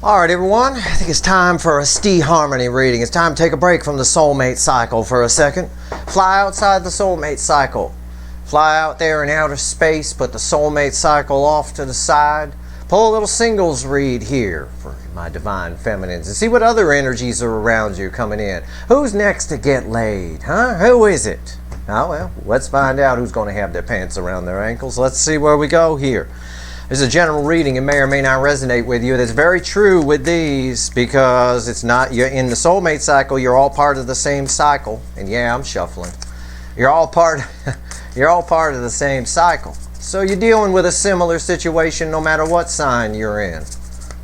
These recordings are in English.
Alright everyone, I think it's time for a stEE-Harmony reading. It's time to take a break from the soulmate cycle for a second. Fly outside the soulmate cycle. Fly out there in outer space, put the soulmate cycle off to the side. Pull a little singles read here for my divine feminines and see what other energies are around you coming in. Who's next to get laid, huh? Who is it? Oh well, let's find out who's going to have their pants around their ankles. Let's see where we go here. There's a general reading. It may or may not resonate with you. That's very true with these because it's not, you're in the soulmate cycle, you're all part of the same cycle. And yeah, I'm shuffling. You're all part of the same cycle. So you're dealing with a similar situation no matter what sign you're in.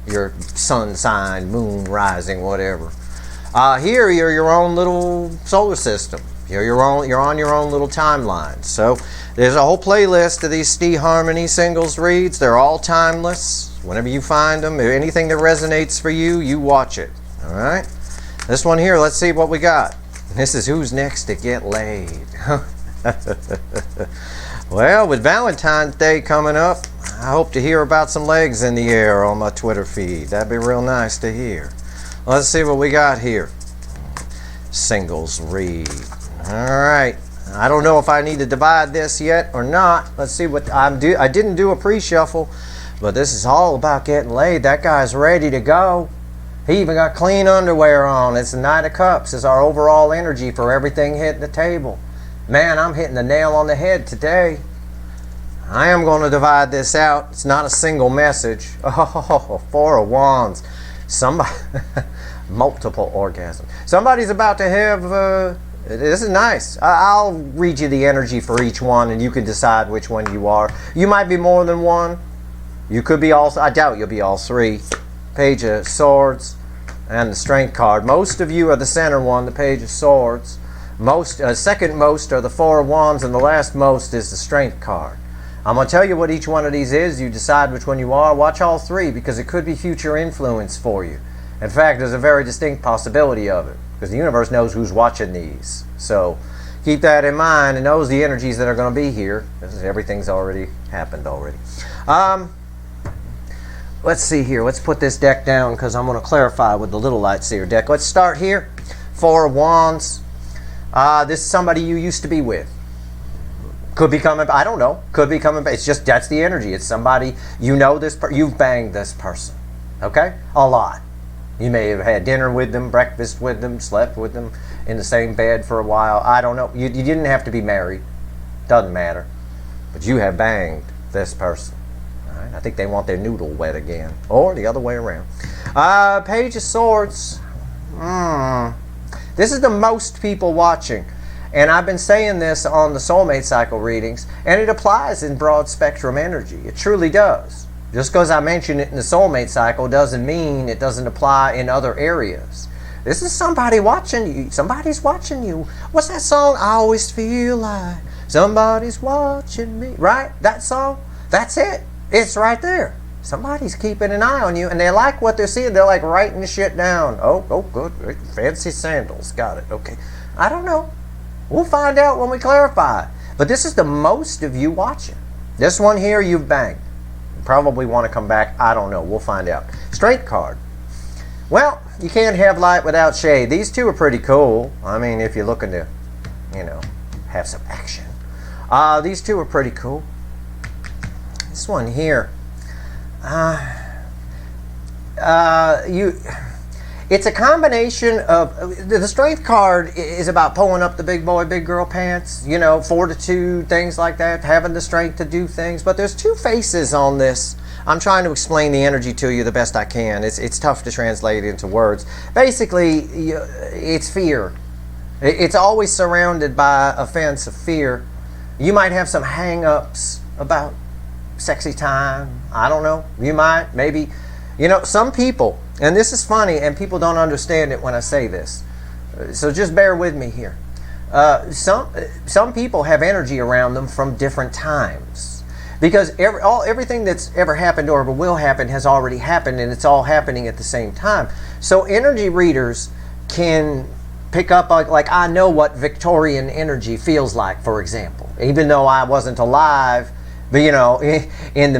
Your sun sign, moon, rising, whatever. Here you're your own little solar system. You're on your own little timeline. So there's a whole playlist of these stEE-Harmony singles reads. They're all timeless. Whenever you find them, if anything that resonates for you, you watch it. All right? This one here, let's see what we got. This is who's next to get laid. Well, with Valentine's Day coming up, I hope to hear about some legs in the air on my Twitter feed. That'd be real nice to hear. Let's see what we got here. Singles read. All right. I don't know if I need to divide this yet or not. Let's see what I didn't do a pre-shuffle, but this is all about getting laid. That guy's ready to go. He even got clean underwear on. It's the Knight of Cups. It's our overall energy for everything hitting the table. Man, I'm hitting the nail on the head today. I am going to divide this out. It's not a single message. Oh, Four of Wands. Somebody, multiple orgasms. Somebody's about to have, this is nice. I'll read you the energy for each one and you can decide which one you are. You might be more than one. You could be all, I doubt you'll be all three. Page of Swords and the Strength card. Most of you are the center one, the Page of Swords. Second most are the Four of Wands, and the last most is the Strength card. I'm going to tell you what each one of these is. You decide which one you are. Watch all three because it could be future influence for you. In fact, there's a very distinct possibility of it because the universe knows who's watching these. So keep that in mind and knows the energies that are going to be here. Everything's already happened already. Let's see here. Let's put this deck down because I'm going to clarify with the Little Light Seer deck. Let's start here. Four of Wands. This is somebody you used to be with. Could be coming, I don't know. Could be coming back. It's just, that's the energy. It's somebody, you know this, you've banged this person. Okay? A lot. You may have had dinner with them, breakfast with them, slept with them in the same bed for a while. I don't know. You didn't have to be married. Doesn't matter. But you have banged this person. All right? I think they want their noodle wet again. Or the other way around. Page of Swords. This is the most people watching. And I've been saying this on the soulmate cycle readings, and it applies in broad spectrum energy. It truly does. Just because I mention it in the soulmate cycle doesn't mean it doesn't apply in other areas. This is somebody watching you. Somebody's watching you. What's that song? I always feel like somebody's watching me. Right? That song? That's it. It's right there. Somebody's keeping an eye on you, and they like what they're seeing. They're like writing the shit down. Oh, good. Fancy sandals. Got it. Okay. I don't know. We'll find out when we clarify. But this is the most of you watching. This one here, you've banged. You probably want to come back. I don't know. We'll find out. Strength card. Well, you can't have light without shade. These two are pretty cool. I mean, if you're looking to, have some action. These two are pretty cool. This one here. It's a combination of, the Strength card is about pulling up the big boy, big girl pants, fortitude, things like that, having the strength to do things. But there's two faces on this. I'm trying to explain the energy to you the best I can. It's tough to translate into words. Basically, it's fear. It's always surrounded by a fence of fear. You might have some hang-ups about sexy time. I don't know. You might, maybe. Some people, and this is funny, and people don't understand it when I say this. So just bear with me here. Some people have energy around them from different times. Because everything that's ever happened or ever will happen has already happened, and it's all happening at the same time. So energy readers can pick up, like I know what Victorian energy feels like, for example. Even though I wasn't alive you know, in the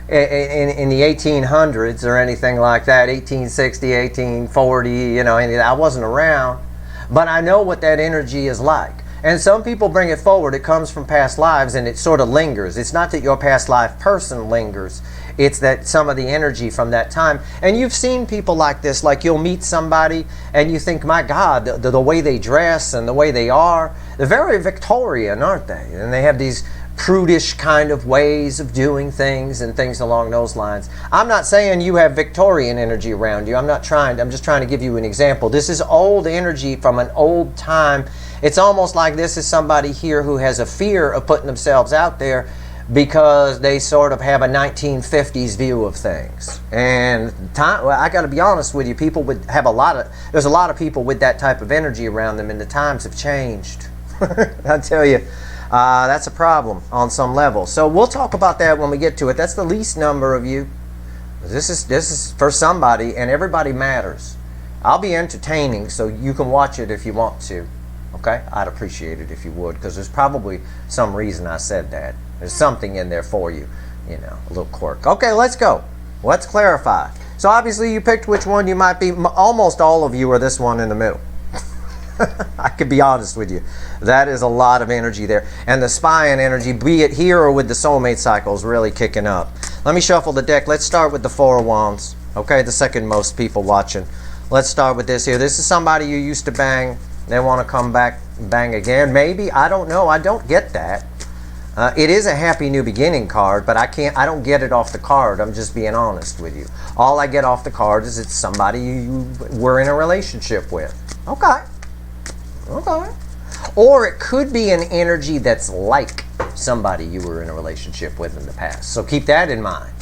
in the 1800s or anything like that, 1860, 1840, you know, I wasn't around, but I know what that energy is like. And some people bring it forward. It comes from past lives and it sort of lingers. It's not that your past life person lingers. It's that some of the energy from that time. And you've seen people like this, like you'll meet somebody and you think, my God, the way they dress and the way they are, they're very Victorian, aren't they? And they have these prudish kind of ways of doing things and things along those lines. I'm not saying you have Victorian energy around you. I'm just trying to give you an example. This is old energy from an old time. It's almost like this is somebody here who has a fear of putting themselves out there because they sort of have a 1950s view of things. And well, I got to be honest with you, people would have there's a lot of people with that type of energy around them, and the times have changed. I tell you, that's a problem on some level. So we'll talk about that when we get to it. That's the least number of you. This is for somebody, and everybody matters. I'll be entertaining, so you can watch it if you want to. Okay? I'd appreciate it if you would, because there's probably some reason I said that. There's something in there for you, you know, a little quirk. Okay, let's go. Let's clarify. So obviously you picked which one you might be. Almost all of you are this one in the middle. I could be honest with you. That is a lot of energy there. And the spying energy, be it here or with the soulmate cycle, is really kicking up. Let me shuffle the deck. Let's start with the Four of Wands. Okay, the second most people watching. Let's start with this here. This is somebody you used to bang. They want to come back, bang again. Maybe. I don't know. I don't get that. It is a happy new beginning card, but I don't get it off the card. I'm just being honest with you. All I get off the card is it's somebody you were in a relationship with. Okay. Okay. Or it could be an energy that's like somebody you were in a relationship with in the past. So keep that in mind.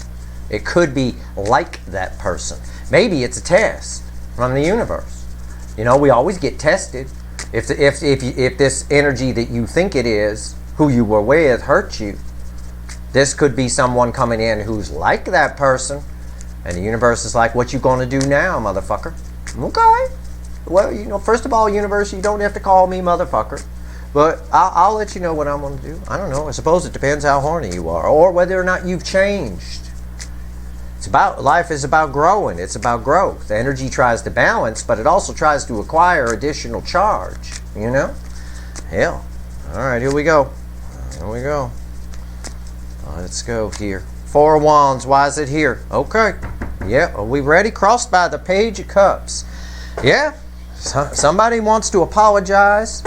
It could be like that person. Maybe it's a test from the universe. You know, we always get tested. If this energy that you think it is, who you were with, hurt you, this could be someone coming in who's like that person, and the universe is like, what you gonna do now, motherfucker? Okay. Well, you know, first of all, universe, you don't have to call me motherfucker, but I'll let you know what I'm gonna do. I don't know. I suppose it depends how horny you are, or whether or not you've changed. Life is about growing. It's about growth. The energy tries to balance, but it also tries to acquire additional charge, you know? Hell. All right, here we go. Here we go. Let's go here. Four of Wands. Why is it here? Okay. Yeah, are we ready? Crossed by the Page of Cups. Yeah, somebody wants to apologize,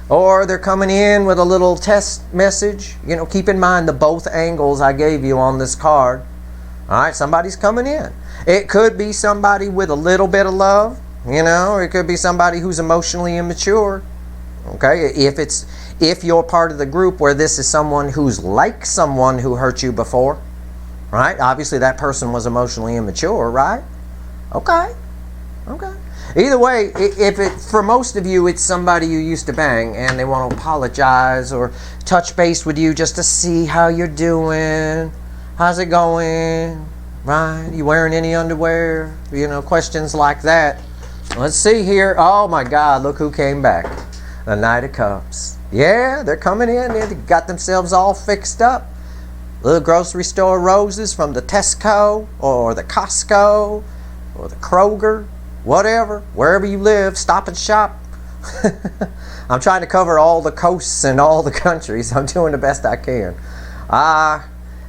or they're coming in with a little test message. You know, keep in mind the both angles I gave you on this card. All right, somebody's coming in. It could be somebody with a little bit of love, you know, or it could be somebody who's emotionally immature. Okay, if you're part of the group where this is someone who's like someone who hurt you before, right? Obviously that person was emotionally immature, right? Okay. Okay. Either way, for most of you, it's somebody you used to bang and they want to apologize or touch base with you just to see how you're doing. How's it going? Right? You wearing any underwear? You know, questions like that. Let's see here. Oh my God, look who came back. The Knight of Cups. Yeah, they're coming in. They got themselves all fixed up. Little grocery store roses from the Tesco or the Costco or the Kroger, whatever, wherever you live, Stop and Shop. I'm trying to cover all the coasts and all the countries. I'm doing the best I can.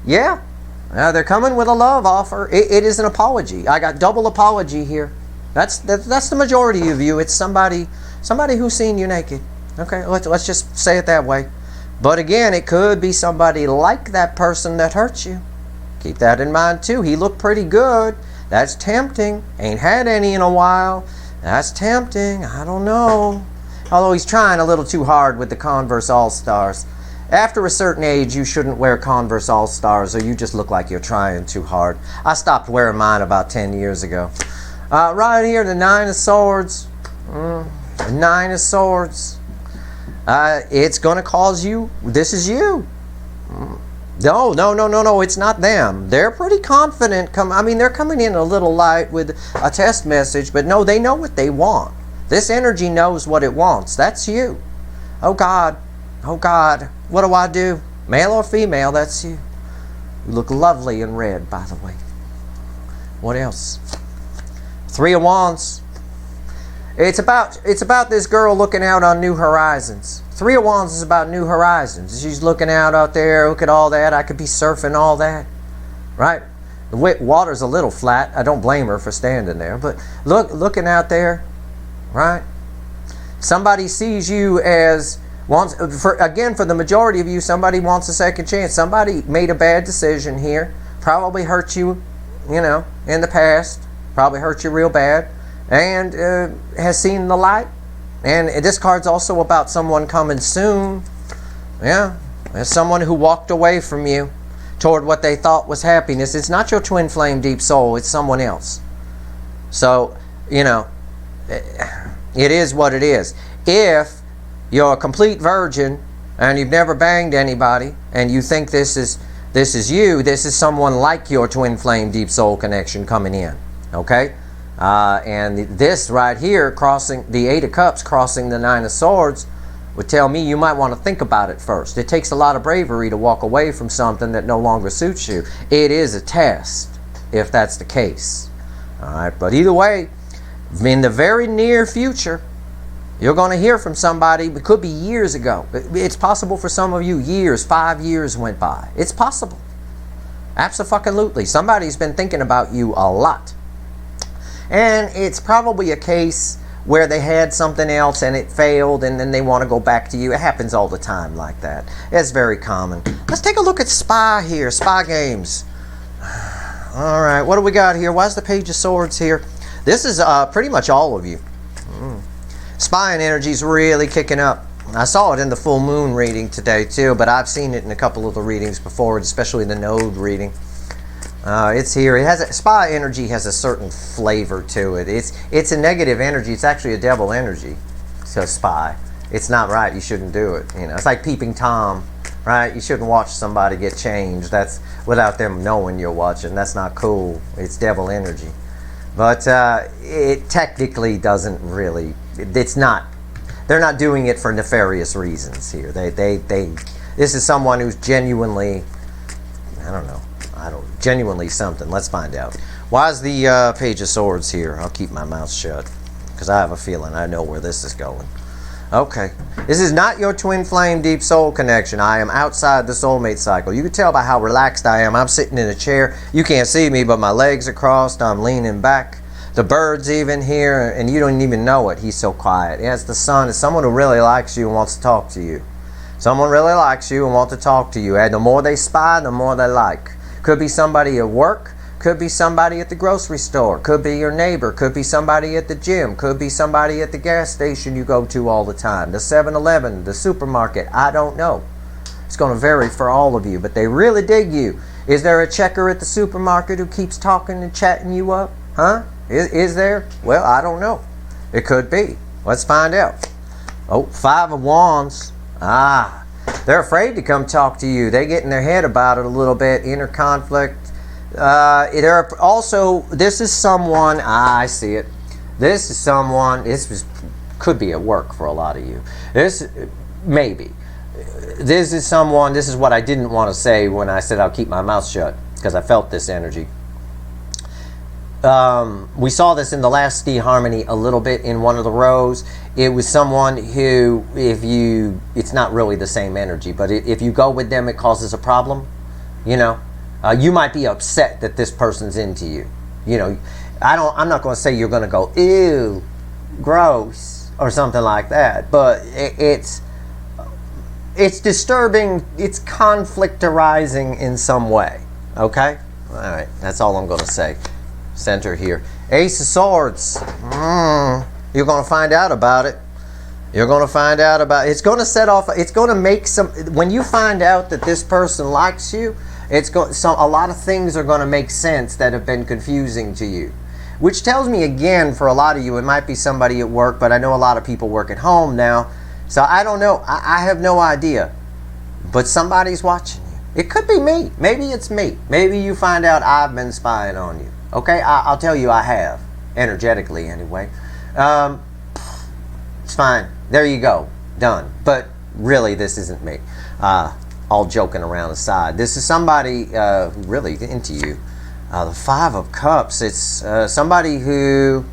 Yeah, they're coming with a love offer. It is an apology. I got double apology here. That's the majority of you. It's somebody who's seen you naked. Okay, let's just say it that way. But again, it could be somebody like that person that hurt you. Keep that in mind too. He looked pretty good. That's tempting. Ain't had any in a while. That's tempting. I don't know. Although he's trying a little too hard with the Converse All-Stars. After a certain age, you shouldn't wear Converse All-Stars or you just look like you're trying too hard. I stopped wearing mine about 10 years ago. Right here, the Nine of Swords. The Nine of Swords. It's going to cause you, this is you. No, it's not them. They're pretty confident. They're coming in a little light with a test message, but no, they know what they want. This energy knows what it wants. That's you. Oh God, what do I do? Male or female, that's you. You look lovely in red, by the way. What else? Three of Wands. It's about this girl looking out on new horizons. Three of Wands is about new horizons. She's looking out there, look at all that. I could be surfing all that, right? The water's a little flat. I don't blame her for standing there, but looking out there, right? Somebody sees you as for the majority of you, somebody wants a second chance. Somebody made a bad decision here, probably hurt you, in the past, probably hurt you real bad, and has seen the light. And this card's also about someone coming soon. Yeah, there's someone who walked away from you toward what they thought was happiness. It's not your twin flame deep soul, it's someone else. So, it is what it is. If you're a complete virgin and you've never banged anybody and you think this is you, this is someone like your twin flame deep soul connection coming in. Okay? And this right here, crossing the Eight of Cups, crossing the Nine of Swords, would tell me you might want to think about it first. It takes a lot of bravery to walk away from something that no longer suits you. It is a test, if that's the case. All right, but either way, in the very near future, you're going to hear from somebody. It could be years ago. It's possible for some of you years, 5 years went by. It's possible. Abso-fucking-lutely. Somebody's been thinking about you a lot. And it's probably a case where they had something else and it failed and then they want to go back to you. It happens all the time like that. It's very common. Let's take a look at SPY here. SPY games. All right, what do we got here? Why is the Page of Swords here? This is pretty much all of you. SPY and energy is really kicking up. I saw it in the full moon reading today too, but I've seen it in a couple of the readings before, especially the node reading. It's here. It has SPY energy has a certain flavor to it. It's a negative energy. It's actually a devil energy. So SPY. It's not right. You shouldn't do it. It's like peeping Tom, right? You shouldn't watch somebody get changed. That's without them knowing you're watching. That's not cool. It's devil energy. But it technically doesn't really. It's not. They're not doing it for nefarious reasons here. This is someone who's genuinely, genuinely something. Let's find out. Why is the Page of Swords here? I'll keep my mouth shut because I have a feeling I know where this is going. Okay. This is not your twin flame deep soul connection. I am outside the soulmate cycle. You can tell by how relaxed I am. I'm sitting in a chair. You can't see me, but my legs are crossed. I'm leaning back. The bird's even here, and you don't even know it. He's so quiet. Yes, the sun is someone who really likes you and wants to talk to you. Someone really likes you and wants to talk to you. And the more they spy, the more they like. Could be somebody at work. Could be somebody at the grocery store. Could be your neighbor. Could be somebody at the gym. Could be somebody at the gas station you go to all the time. The 7-Eleven, the supermarket. I don't know. It's going to vary for all of you, but they really dig you. Is there a checker at the supermarket who keeps talking and chatting you up? Huh? Is there? Well, I don't know. It could be. Let's find out. Oh, 5 of Wands. They're afraid to come talk to you. They get in their head about it a little bit. Inner conflict. This is someone. I see it. This is someone. Could be at work for a lot of you. Maybe. This is someone. This is what I didn't want to say when I said I'll keep my mouth shut because I felt this energy. We saw this in the last stEE-Harmony a little bit in one of the rows. It was someone who, it's not really the same energy, but if you go with them, it causes a problem. You might be upset that this person's into you. I'm not going to say you're going to go, ew, gross, or something like that, but it's disturbing. It's conflict arising in some way. Okay? All right. That's all I'm going to say. Center here. Ace of Swords. You're going to find out about it. You're going to find out about it. It's going to set off. It's going to make some. When you find out that this person likes you, a lot of things are going to make sense that have been confusing to you. Which tells me again, for a lot of you, it might be somebody at work, but I know a lot of people work at home now. So I don't know. I have no idea. But somebody's watching you. It could be me. Maybe it's me. Maybe you find out I've been spying on you. Okay, I'll tell you I have. Energetically, anyway. It's fine. There you go. Done. But really, this isn't me. all joking around aside, this is somebody really into you. The Five of Cups, it's somebody who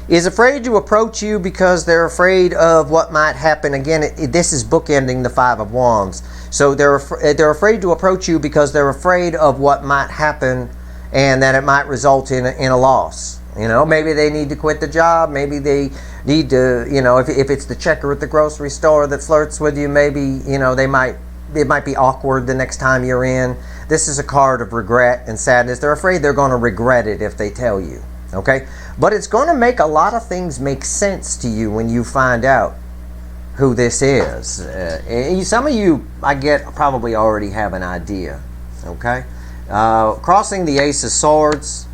is afraid to approach you because they're afraid of what might happen. Again, this is bookending the Five of Wands. So they're afraid to approach you because they're afraid of what might happen and that it might result in a loss. You know, maybe they need to quit the job. Maybe they need to, you know, if it's the checker at the grocery store that flirts with you, maybe, you know, it might be awkward the next time you're in. This is a card of regret and sadness. They're afraid they're going to regret it if they tell you. Okay? But it's going to make a lot of things make sense to you when you find out who this is. Some of you, I get, probably already have an idea. Okay? Crossing the Ace of Swords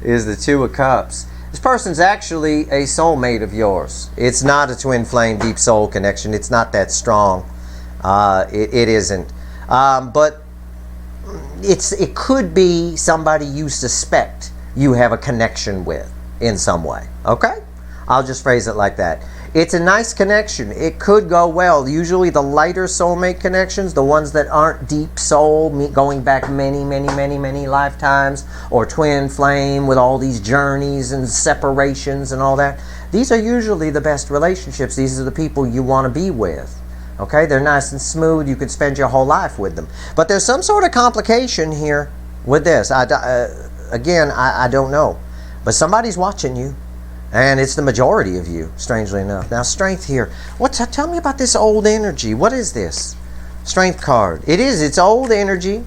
is the Two of Cups. This person's actually a soulmate of yours. It's not a twin flame deep soul connection. It's not that strong. It isn't. But it could be somebody you suspect you have a connection with in some way. Okay? I'll just phrase it like that. It's a nice connection. It could go well. Usually the lighter soulmate connections, the ones that aren't deep soul, going back many, many, many, many lifetimes, or twin flame with all these journeys and separations and all that, these are usually the best relationships. These are the people you want to be with. Okay? They're nice and smooth. You could spend your whole life with them. But there's some sort of complication here with this. Again, I don't know. But somebody's watching you. And it's the majority of you, strangely enough. Now, Strength here. Tell me about this old energy. What is this? Strength card. It's old energy.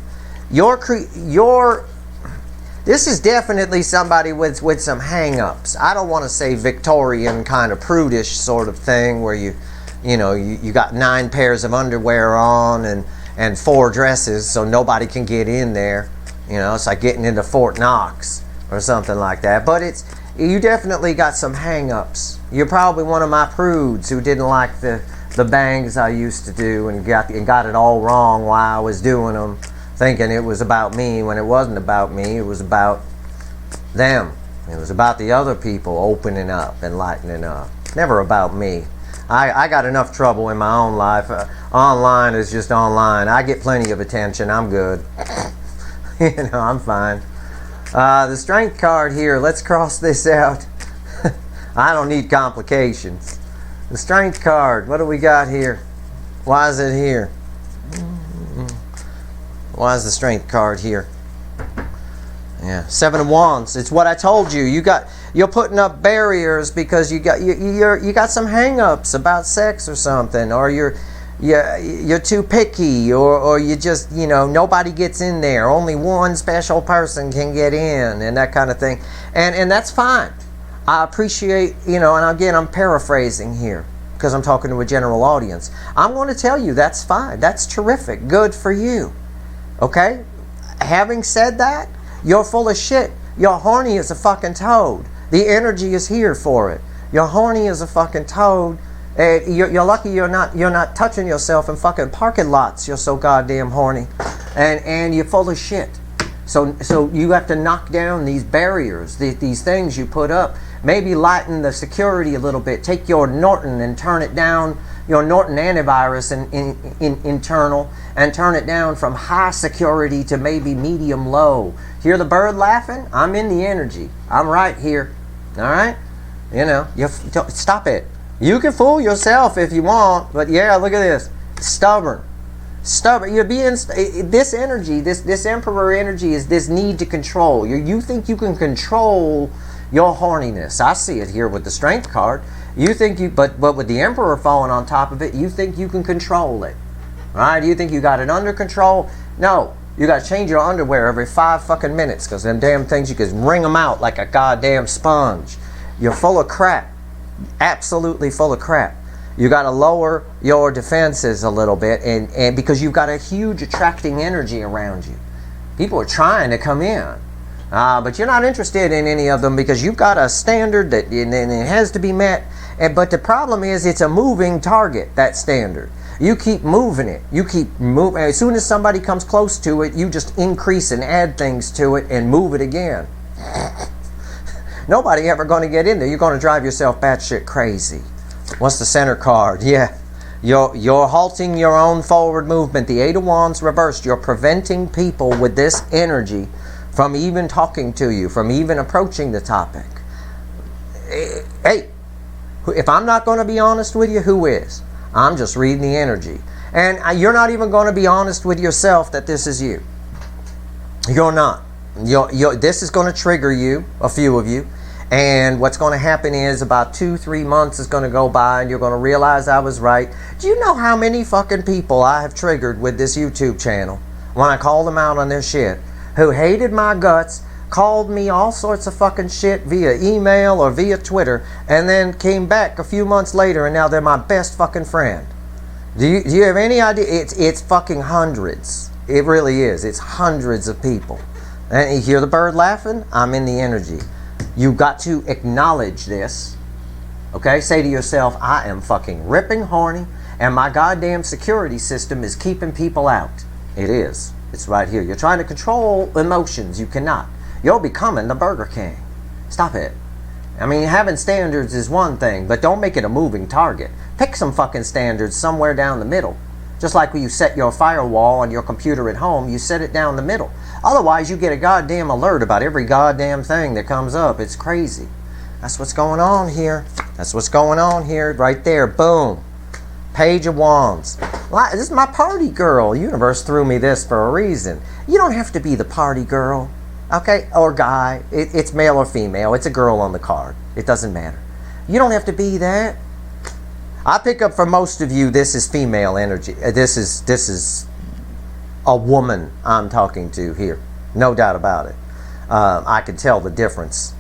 This is definitely somebody with some hang-ups. I don't want to say Victorian kind of prudish sort of thing where you got 9 pairs of underwear on and 4 dresses so nobody can get in there. You know, it's like getting into Fort Knox or something like that. But you definitely got some hang-ups. You're probably one of my prudes who didn't like the bangs I used to do and got it all wrong while I was doing them, thinking it was about me when it wasn't about me. It was about them. It was about the other people opening up and lightening up. Never about me. I got enough trouble in my own life. Online is just online. I get plenty of attention. I'm good. I'm fine. The Strength card here, let's cross this out. I don't need complications. The Strength card, what do we got here? Why is it here? Why is the Strength card here? Yeah, 7 of Wands. It's what I told you. You're putting up barriers because you got some hang-ups about sex or something, or you're too picky, or you just, nobody gets in there. Only one special person can get in, and that kind of thing. And that's fine. I appreciate, and again, I'm paraphrasing here because I'm talking to a general audience. I'm going to tell you that's fine. That's terrific. Good for you. Okay? Having said that, you're full of shit. You're horny as a fucking toad. The energy is here for it. You're horny as a fucking toad. You're lucky you're not touching yourself in fucking parking lots. You're so goddamn horny, and you're full of shit. So you have to knock down these barriers, these things you put up. Maybe lighten the security a little bit. Take your Norton and turn it down. Your Norton antivirus in internal, and turn it down from high security to maybe medium low. Hear the bird laughing? I'm in the energy. I'm right here. All right? Stop it. You can fool yourself if you want, but yeah, look at this. Stubborn. You're being this energy, this Emperor energy is this need to control. You think you can control your horniness. I see it here with the Strength card. You think but with the Emperor falling on top of it, you think you can control it. Right? You think you got it under control? No. You got to change your underwear every 5 fucking minutes because them damn things, you can wring them out like a goddamn sponge. You're full of crap. Absolutely full of crap. You got to lower your defenses a little bit, and because you've got a huge attracting energy around you. People are trying to come in, but you're not interested in any of them because you've got a standard that and it has to be met. But the problem is it's a moving target, that standard. You keep moving it. You keep moving. As soon as somebody comes close to it, you just increase and add things to it and move it again. Nobody ever going to get in there. You're going to drive yourself batshit crazy. What's the center card? Yeah. You're halting your own forward movement. The Eight of Wands reversed. You're preventing people with this energy from even talking to you, from even approaching the topic. Hey, if I'm not going to be honest with you, who is? I'm just reading the energy. And you're not even going to be honest with yourself that this is you. You're not. This is going to trigger you, a few of you. And what's going to happen is about 2-3 months is going to go by and you're going to realize I was right. Do you know how many fucking people I have triggered with this YouTube channel when I called them out on their shit, who hated my guts, called me all sorts of fucking shit via email or via Twitter, and then came back a few months later and now they're my best fucking friend? Do you have any idea? It's fucking hundreds. It really is. It's hundreds of people. And you hear the bird laughing? I'm in the energy. You've got to acknowledge this. Okay? Say to yourself, I am fucking ripping horny and my goddamn security system is keeping people out. It is. It's right here. You're trying to control emotions. You cannot. You're becoming the Burger King. Stop it. I mean, having standards is one thing, but don't make it a moving target. Pick some fucking standards somewhere down the middle. Just like when you set your firewall on your computer at home, you set it down the middle. Otherwise, you get a goddamn alert about every goddamn thing that comes up. It's crazy. That's what's going on here. That's what's going on here. Right there. Boom. Page of Wands. This is my party girl. Universe threw me this for a reason. You don't have to be the party girl. Okay? Or guy. It's male or female. It's a girl on the card. It doesn't matter. You don't have to be that. I pick up for most of you, this is female energy. This is a woman I'm talking to here. No doubt about it. I can tell the difference.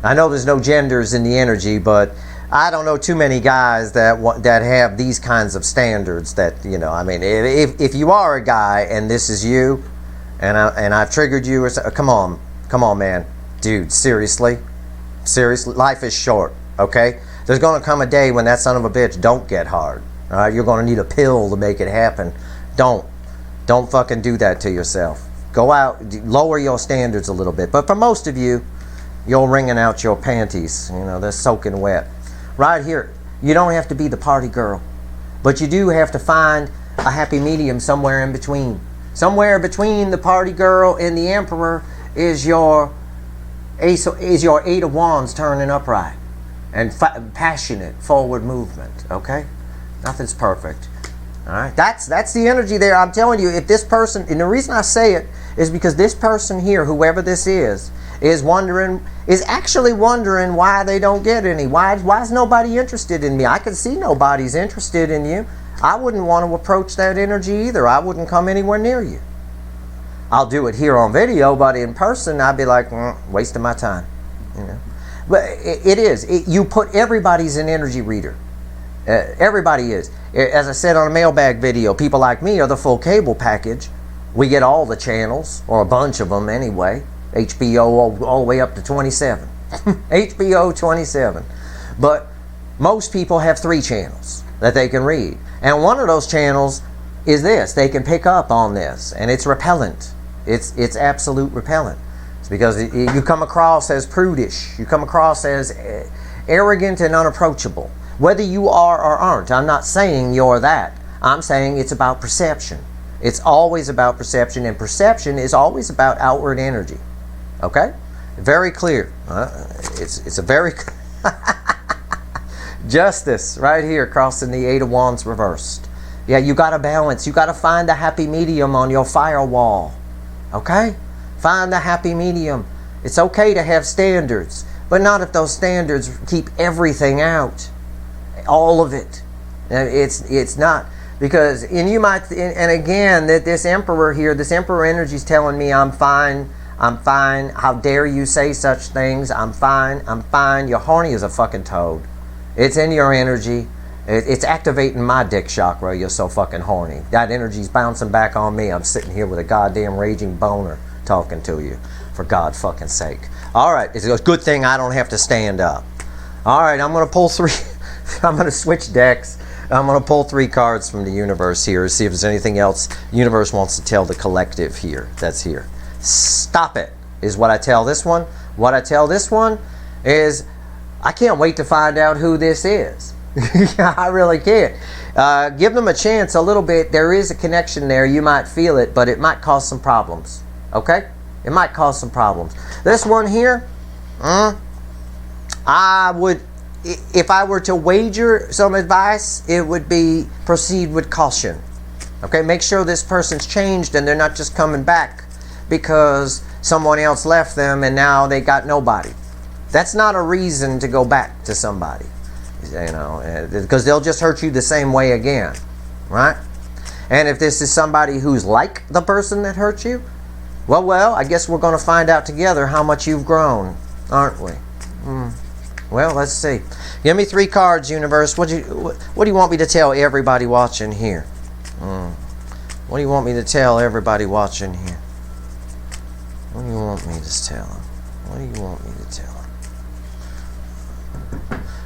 I know there's no genders in the energy, but I don't know too many guys that have these kinds of standards that, you know, I mean, if you are a guy and this is you, and I've triggered you, come on, man. Dude, seriously? Seriously? Life is short, okay? There's going to come a day when that son of a bitch don't get hard. All right? You're going to need a pill to make it happen. Don't fucking do that to yourself. Go out, lower your standards a little bit. But for most of you, you're wringing out your panties. You know, they're soaking wet. Right here, you don't have to be the party girl. But you do have to find a happy medium somewhere in between. Somewhere between the party girl and the emperor is your Eight of Wands turning upright. And passionate forward movement, okay? Nothing's perfect, all right? That's the energy there. I'm telling you, if this person, and the reason I say it is because this person here, whoever this is actually wondering why they don't get any. Why is nobody interested in me? I can see nobody's interested in you. I wouldn't want to approach that energy either. I wouldn't come anywhere near you. I'll do it here on video, but in person, I'd be like, wasting my time, you know? But it is. You put everybody's an energy reader. Everybody is. As I said on a mailbag video, people like me are the full cable package. We get all the channels, or a bunch of them anyway. HBO all the way up to 27. HBO 27. But most people have 3 channels that they can read. And one of those channels is this. They can pick up on this. And it's repellent. It's absolute repellent. It's because you come across as prudish. You come across as arrogant and unapproachable. Whether you are or aren't. I'm not saying you're that. I'm saying it's about perception. It's always about perception. And perception is always about outward energy. Okay? Very clear. It's a very... Justice right here crossing the Eight of Wands reversed. Yeah, you got to balance. You got to find the happy medium on your firewall. Okay? Find the happy medium. It's okay to have standards, but not if those standards keep everything out. All of it. It's not. Because, and you might, and again, that this emperor here, this emperor energy is telling me I'm fine. I'm fine. How dare you say such things? I'm fine. I'm fine. You're horny as a fucking toad. It's in your energy. It's activating my dick chakra. You're so fucking horny. That energy's bouncing back on me. I'm sitting here with a goddamn raging boner talking to you. For God fucking sake. Alright, it's a good thing I don't have to stand up. Alright, I'm going to pull 3. I'm going to switch decks. I'm going to pull 3 cards from the universe here. See if there's anything else the universe wants to tell the collective here. That's here. Stop it is what I tell this one. What I tell this one is I can't wait to find out who this is. I really can't. Give them a chance a little bit. There is a connection there. You might feel it, but it might cause some problems. Okay? It might cause some problems. This one here, I would, if I were to wager some advice, it would be proceed with caution. Okay? Make sure this person's changed and they're not just coming back because someone else left them and now they got nobody. That's not a reason to go back to somebody. You know, because they'll just hurt you the same way again, right? And if this is somebody who's like the person that hurt you, well, I guess we're going to find out together how much you've grown, aren't we? Well, let's see. Give me 3 cards, universe. What do you want me to tell everybody watching here? What do you want me to tell everybody watching here? What do you want me to tell them? What do you want me to tell them?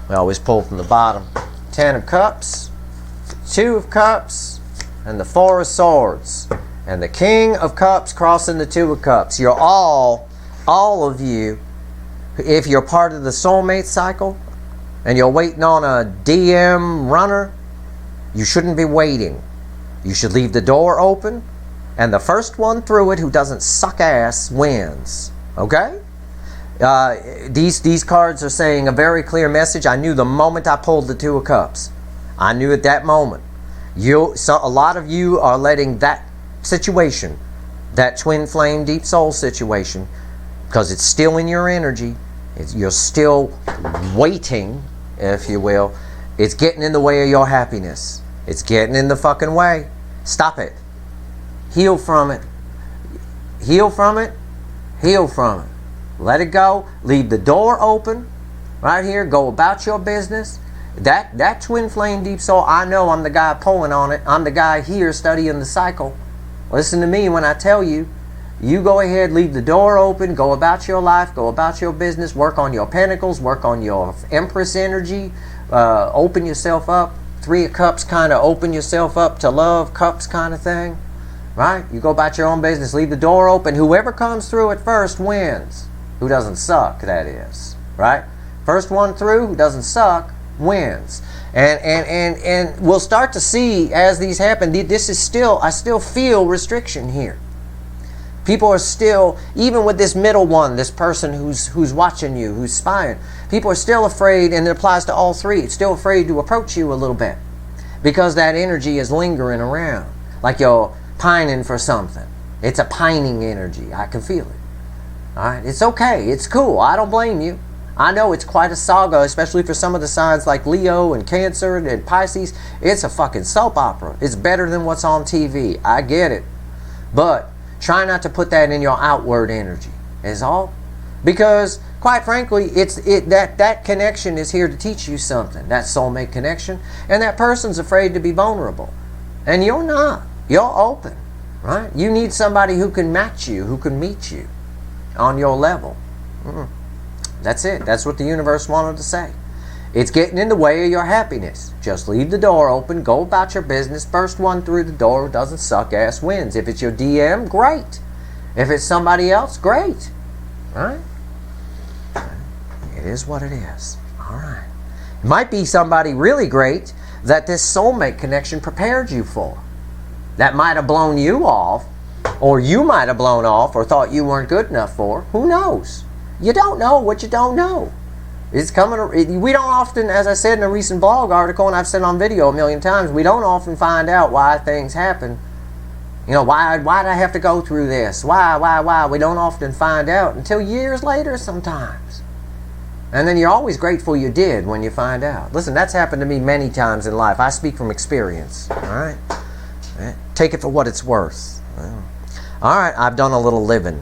We always pull from the bottom. 10 of Cups, 2 of Cups, and the 4 of Swords. And the King of Cups crossing the 2 of Cups. You're all of you, if you're part of the soulmate cycle and you're waiting on a DM runner, you shouldn't be waiting. You should leave the door open, and the first one through it who doesn't suck ass wins. Okay? These cards are saying a very clear message. I knew the moment I pulled the 2 of Cups. I knew at that moment. A lot of you are letting that situation, that twin flame deep soul situation, because it's still in your energy, you're still waiting, if you will, it's getting in the way of your happiness. It's getting in the fucking way. Stop it. Heal from it. Heal from it. Heal from it. Let it go. Leave the door open. Right here. Go about your business. That twin flame deep soul, I know I'm the guy pulling on it. I'm the guy here studying the cycle. Listen to me when I tell you. You go ahead, leave the door open, go about your life, go about your business, work on your pentacles, work on your Empress energy, open yourself up. 3 of Cups, kind of open yourself up to love, Cups kind of thing. Right? You go about your own business, leave the door open. Whoever comes through it first wins. Who doesn't suck, that is. Right? First one through, who doesn't suck, wins. And we'll start to see as these happen, this is still, I still feel restriction here. People are still, even with this middle one, this person who's watching you, who's spying, people are still afraid, and it applies to all 3, still afraid to approach you a little bit. Because that energy is lingering around. Like you're pining for something. It's a pining energy. I can feel it. Alright? It's okay. It's cool. I don't blame you. I know it's quite a saga, especially for some of the signs like Leo and Cancer and Pisces. It's a fucking soap opera. It's better than what's on TV. I get it. But try not to put that in your outward energy, is all. Because, quite frankly, that connection is here to teach you something. That soulmate connection. And that person's afraid to be vulnerable. And you're not. You're open. Right? You need somebody who can match you, who can meet you on your level. That's it. That's what the universe wanted to say. It's getting in the way of your happiness. Just leave the door open. Go about your business. First one through the door who doesn't suck ass wins. If it's your DM, great. If it's somebody else, great. Right? It is what it is. Alright. It might be somebody really great that this soulmate connection prepared you for. That might have blown you off, or you might have blown off or thought you weren't good enough for. Who knows? You don't know what you don't know. It's coming. We don't often, as I said in a recent blog article, and I've said on video a million times, we don't often find out why things happen. You know, why did I have to go through this? Why? We don't often find out until years later sometimes. And then you're always grateful you did when you find out. Listen, that's happened to me many times in life. I speak from experience. All right? Take it for what it's worth. All right, I've done a little living,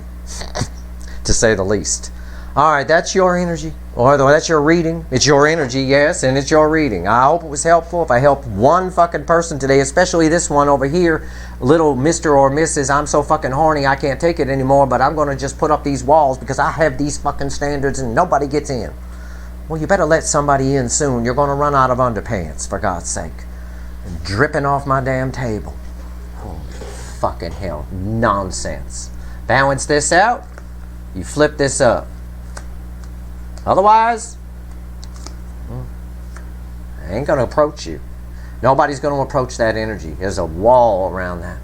to say the least. All right, that's your energy, or that's your reading. It's your energy, yes, and it's your reading. I hope it was helpful. If I helped one fucking person today, especially this one over here, little Mr. or Mrs. I'm so fucking horny I can't take it anymore, but I'm going to just put up these walls because I have these fucking standards and nobody gets in. Well, you better let somebody in soon. You're going to run out of underpants, for God's sake. And dripping off my damn table. Holy fucking hell. Nonsense. Balance this out. You flip this up. Otherwise, I ain't going to approach you. Nobody's going to approach that energy. There's a wall around that.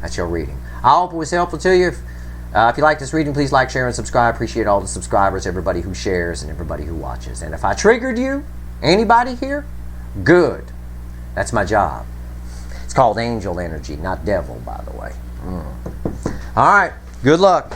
That's your reading. I hope it was helpful to you. If you like this reading, please like, share, and subscribe. Appreciate all the subscribers, everybody who shares, and everybody who watches. And if I triggered you, anybody here, good. That's my job. It's called angel energy, not devil, by the way. All right. Good luck.